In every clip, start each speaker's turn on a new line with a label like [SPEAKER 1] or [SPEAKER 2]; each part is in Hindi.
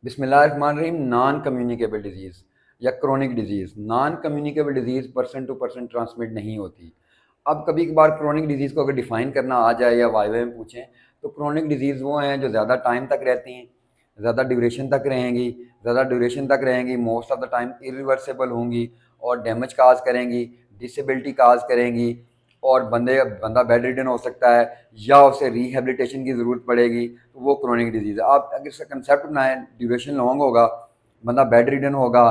[SPEAKER 1] बिस्मिल्लाहिर्रहमानिर्रहीम। नॉन कम्युनिकेबल डिजीज़ या chronic disease, non communicable disease person to person transmit नहीं होती। अब कभी कभार क्रोनिक डिजीज़ को अगर डिफ़ाइन करना आ जाए या वाइवा में पूछें तो क्रोनिक डिजीज़ वो हैं जो ज़्यादा टाइम तक रहती हैं, ज़्यादा ड्यूरेशन तक रहेंगी, most of the time irreversible होंगी और डैमेज काज करेंगी, डिसेबिलिटी काज करेंगी और बंदा बेड रिडन हो सकता है या उसे रिहेबिलिटेशन की ज़रूरत पड़ेगी। तो वो क्रोनिक डिजीज़ है। आप अगर इसका कंसेप्ट बनाएं, ड्यूरेशन लॉन्ग होगा, बंदा बेड रिडन होगा,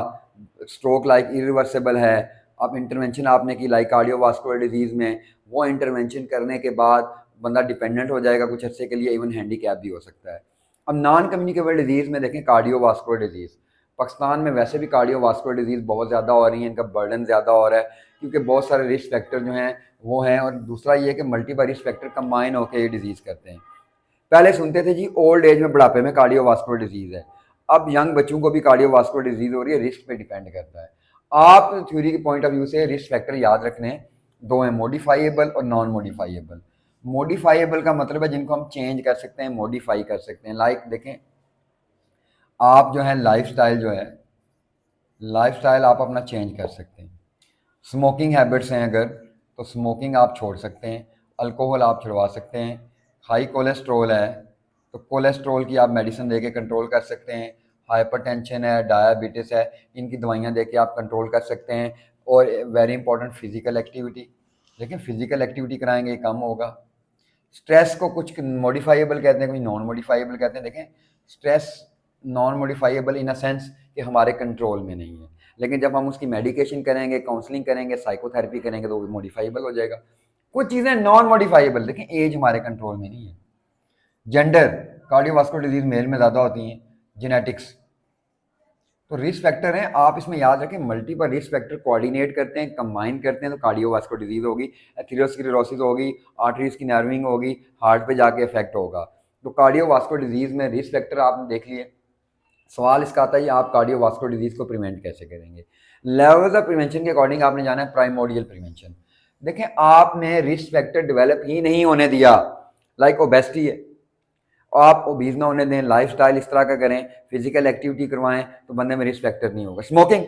[SPEAKER 1] स्ट्रोक लाइक इरिवर्सिबल है, अब इंटरवेंशन आपने की लाइक कार्डियोवास्कुलर डिजीज़ में, वो इंटरवेंशन करने के बाद बंदा डिपेंडेंट हो जाएगा कुछ अर्से के लिए, इवन हैंडीकैप भी हो सकता है। अब नॉन कम्युनिकेबल डिजीज़ में देखें कार्डियोवास्कुलर डिजीज़, पाकिस्तान में वैसे भी कार्डियोवास्कुलर डिजीज़ बहुत ज़्यादा हो रही हैं, इनका बर्डन ज़्यादा हो रहा है क्योंकि बहुत सारे रिस्क फैक्टर जो हैं वो हैं, और दूसरा ये कि मल्टीपल रिस्क फैक्टर कंबाइन होकर ये डिजीज़ करते हैं। पहले सुनते थे जी ओल्ड एज में, बुढ़ापे में कार्डियोवास्कुलर डिजीज़ है, अब यंग बच्चों को भी कार्डियोवास्कुलर डिजीज़ हो रही है। रिस्क पे डिपेंड करता है। आप थ्योरी के पॉइंट ऑफ व्यू से रिस्क फैक्टर याद रखने हैं, दो हैं, मॉडिफाइएबल और नॉन मॉडिफाइएबल। मॉडिफाइएबल का मतलब है जिनको हम चेंज कर सकते हैं, मॉडिफाई कर सकते हैं। लाइक देखें, आप जो है लाइफस्टाइल आप अपना चेंज कर सकते हैं। स्मोकिंग हैबिट्स हैं अगर, तो स्मोकिंग आप छोड़ सकते हैं, अल्कोहल आप छुड़वा सकते हैं। हाई कोलेस्ट्रोल है तो कोलेस्ट्रोल की आप मेडिसिन दे के कंट्रोल कर सकते हैं। हाइपरटेंशन है, डायबिटीज़ है, इनकी दवाइयाँ दे के आप कंट्रोल कर सकते हैं। और वेरी इंपॉर्टेंट फिजिकल एक्टिविटी, देखिए फिजिकल एक्टिविटी कराएंगे कम होगा। स्ट्रेस को कुछ मॉडिफाइएबल कहते हैं, कुछ नॉन मॉडिफाइएबल कहते हैं। देखें, stress non modifiable in a sense कि हमारे कंट्रोल में नहीं है, लेकिन जब हम उसकी मेडिकेशन करेंगे, काउंसलिंग करेंगे, साइकोथेरेपी करेंगे तो वो मॉडिफाइएबल हो जाएगा। कुछ चीज़ें नॉन मॉडिफाइएबल, देखें एज हमारे कंट्रोल में नहीं है, जेंडर, कार्डियोवास्कुलर डिजीज मेल में ज़्यादा होती हैं, जेनेटिक्स, तो रिस्क फैक्टर हैं। आप इसमें याद रखें, मल्टीपल रिस्क फैक्टर कोऑर्डिनेट करते हैं, कंबाइन करते हैं तो कार्डियोवास्कुलर डिजीज होगी, एथेरोस्क्लेरोसिस होगी, आर्टरीज की नर्विंग होगी, हार्ट पे जाके इफेक्ट होगा। तो कार्डियोवास्कुलर डिजीज में रिस्क फैक्टर आपने देख लिए। सवाल इसका आता है आप कार्डियोवास्कुलर डिजीज को प्रिवेंट कैसे करेंगे। लेवल्स ऑफ प्रिवेंशन के अकॉर्डिंग आपने जाना है प्राइमोडियल प्रिवेंशन। देखें, आपने रिस्क फैक्टर डेवलप ही नहीं होने दिया, लाइक ओबेसिटी है, आप ओबीज ना होने दें, लाइफस्टाइल इस तरह का करें, फिजिकल एक्टिविटी करवाएं तो बंदे में रिस्क फैक्टर नहीं होगा। स्मोकिंग,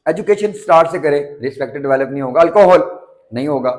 [SPEAKER 1] एजुकेशन स्टार्ट से करें, रिस्क फैक्टर डेवलप नहीं होगा। अल्कोहल नहीं होगा।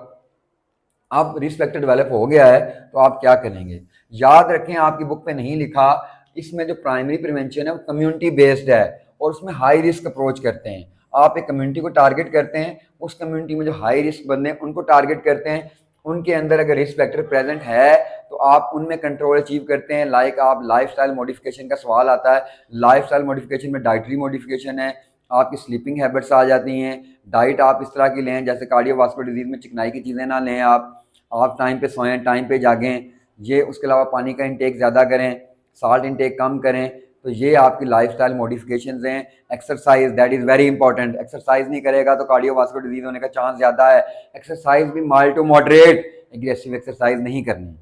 [SPEAKER 1] अब रिस्क फैक्टर डेवलप हो गया है तो आप क्या करेंगे। याद रखें, आपकी बुक पे नहीं लिखा, इसमें जो प्राइमरी प्रिवेंशन है वो कम्युनिटी बेस्ड है और उसमें हाई रिस्क अप्रोच करते हैं। आप एक कम्युनिटी को टारगेट करते हैं, उस कम्युनिटी में जो हाई रिस्क बंदे हैं उनको टारगेट करते हैं, उनके अंदर अगर रिस्क फैक्टर प्रेजेंट है तो आप उनमें कंट्रोल अचीव करते हैं। लाइक आप लाइफस्टाइल मॉडिफिकेशन का सवाल आता है, लाइफस्टाइल मॉडिफिकेशन में डाइटरी मॉडिफिकेशन है, आपकी स्लीपिंग हैबिट्स आ जाती हैं, डाइट आप इस तरह की लें जैसे कार्डियोवास्कुलर डिजीज में चिकनाई की चीज़ें ना लें, आप टाइम पे सोएं, टाइम पे जागें, ये उसके अलावा पानी का इंटेक ज़्यादा करें, साल्ट इंटेक कम करें, तो ये आपकी लाइफस्टाइल मॉडिफिकेशंस हैं। Exercise, that is very important, exercise नहीं करेगा तो कार्डियोवास्कुलर डिजीज होने का चांस ज़्यादा है। एक्सरसाइज भी mild to moderate, aggressive exercise नहीं करनी।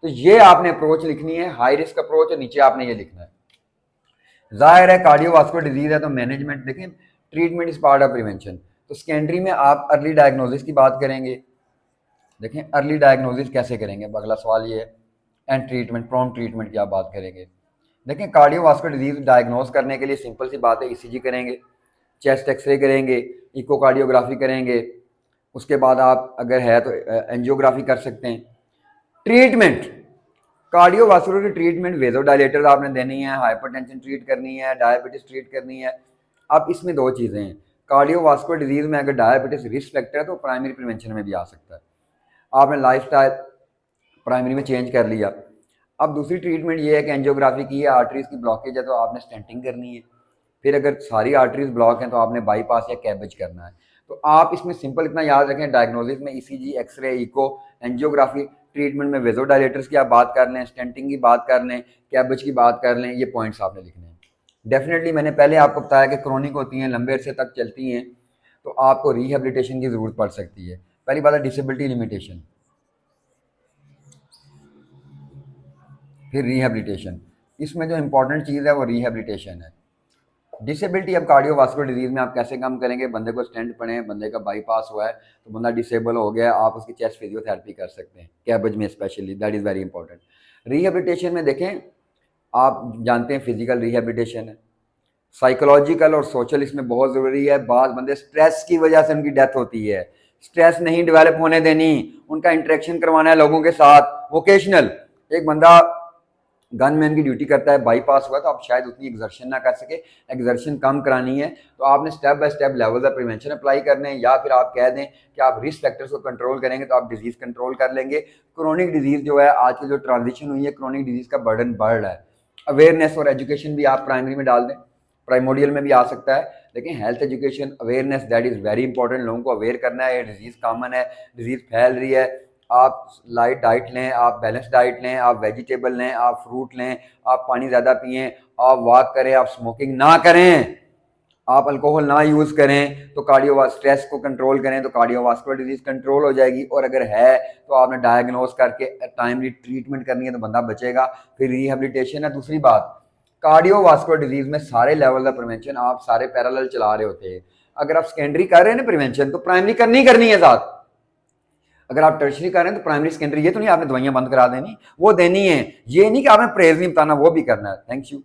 [SPEAKER 1] तो ये आपने अप्रोच लिखनी है, हाई रिस्क अप्रोच, और नीचे आपने ये लिखना है। जाहिर है कार्डियोवास्कुलर डिजीज है तो मैनेजमेंट, देखें treatment is part of prevention. तो सेकेंडरी में आप अर्ली डायग्नोसिस की बात करेंगे। देखें अर्ली डायग्नोसिस कैसे करेंगे, अगला सवाल ये है। एंड ट्रीटमेंट, प्रॉम्प्ट ट्रीटमेंट की आप बात करेंगे। देखें कार्डियोवास्कुलर डिजीज डायग्नोस करने के लिए सिंपल सी बात है, ईसीजी करेंगे, चेस्ट एक्सरे करेंगे, इकोकार्डियोग्राफी करेंगे, उसके बाद आप अगर है तो एंजियोग्राफी कर सकते हैं। ट्रीटमेंट, कार्डियोवास्कुलर की ट्रीटमेंट वेजोडाइलेटर आपने देनी है, हाइपरटेंशन ट्रीट करनी है, डायबिटीज ट्रीट करनी है। अब इसमें दो चीज़ें हैं, कार्डियोवास्कुलर डिजीज में अगर डायबिटीज रिस्क फैक्टर है तो प्राइमरी प्रिवेंशन में भी आ सकता है। आपने लाइफस्टाइल प्राइमरी में चेंज कर लिया। अब दूसरी ट्रीटमेंट ये है कि एंजियोग्राफी की है, आर्टरीज की ब्लॉकेज है तो आपने स्टेंटिंग करनी है। फिर अगर सारी आर्टरीज ब्लॉक हैं तो आपने बाईपास या कैबेज करना है। तो आप इसमें सिंपल इतना याद रखें, डायग्नोसिस में ECG, x ray, echo, angiography, treatment में वेजोडाइलेटर्स की आप बात कर लें, स्टेंटिंग की बात कर लें, कैबेज की बात कर लें, ये पॉइंट्स आपने लिखने हैं। डेफिनेटली मैंने पहले आपको बताया कि क्रोनिक होती हैं, लंबे अरसे तक चलती हैं, तो आपको रिहेबिलिटेशन की ज़रूरत पड़ सकती है। पहली बात है डिसेबिलिटी लिमिटेशन, फिर रिहेबिलिटेशन। इसमें जो इंपॉर्टेंट चीज़ है वो रिहेबिलिटेशन है। डिसेबिलिटी, अब कार्डियोवास्कुलर डिजीज में आप कैसे कम करेंगे, बंदे को स्टेंट पड़े, बंदे का बाईपास हुआ है तो बंदा डिसेबल हो गया है, आप उसकी चेस्ट फिजियोथेरेपी कर सकते हैं, कैबेज में specially, that is very important. Rehabilitation में देखें, आप जानते हैं फिजिकल रिहेबिलिटेशन है, साइकोलॉजिकल और सोशल इसमें बहुत ज़रूरी है। बाज़ बंदे स्ट्रेस की वजह से उनकी डेथ होती है, स्ट्रेस नहीं डेवलप होने देनी, उनका इंटरेक्शन करवाना है लोगों के साथ। वोकेशनल, एक बंदा गनमैन की ड्यूटी करता है, बाईपास हुआ तो आप शायद उतनी एक्सर्शन ना कर सके, एक्सर्शन कम करानी है तो आपने step by step level of prevention apply करने हैं, या फिर आप कह दें कि आप रिस्क फैक्टर्स को कंट्रोल करेंगे तो आप डिजीज़ कंट्रोल कर लेंगे। क्रोनिक डिजीज़ जो है आज की जो ट्रांजिशन हुई है, क्रोनिक डिजीज़ का बर्डन बढ़ रहा है। अवेयरनेस और एजुकेशन भी आप प्राइमरी में डाल दें, प्राइमोडियल में भी आ सकता है, लेकिन health education awareness that is very important. लोगों को अवेयर करना है, ये डिजीज़ कॉमन है, डिजीज़ फैल रही है। आप लाइट डाइट लें, आप बैलेंस डाइट लें, आप वेजिटेबल लें, आप फ्रूट लें, आप पानी ज़्यादा पिएं, आप वॉक करें, आप स्मोकिंग ना करें, आप अल्कोहल ना यूज़ करें, तो कार्डियो स्ट्रेस को कंट्रोल करें तो कार्डियोवास्कुलर डिजीज़ कंट्रोल हो जाएगी। और अगर है तो आपने डायग्नोस करके टाइमली ट्रीटमेंट करनी है तो बंदा बचेगा। फिर रिहेबिलिटेशन है। दूसरी बात, कार्डियोवास्कुलर डिजीज़ में सारे लेवल ऑफ प्रिवेंशन आप सारे पैरेलल चला रहे होते हैं। अगर आप सेकेंडरी कर रहे हैं ना प्रिवेंशन, तो प्राइमरी करनी है साथ। अगर आप टर्शरी कर रहे हैं तो प्राइमरी सेकेंडरी, ये तो नहीं आपने दवाइयां बंद करा देनी, वो देनी है। ये नहीं कि आपने प्रेज नहीं बताना, वो भी करना है। Thank you.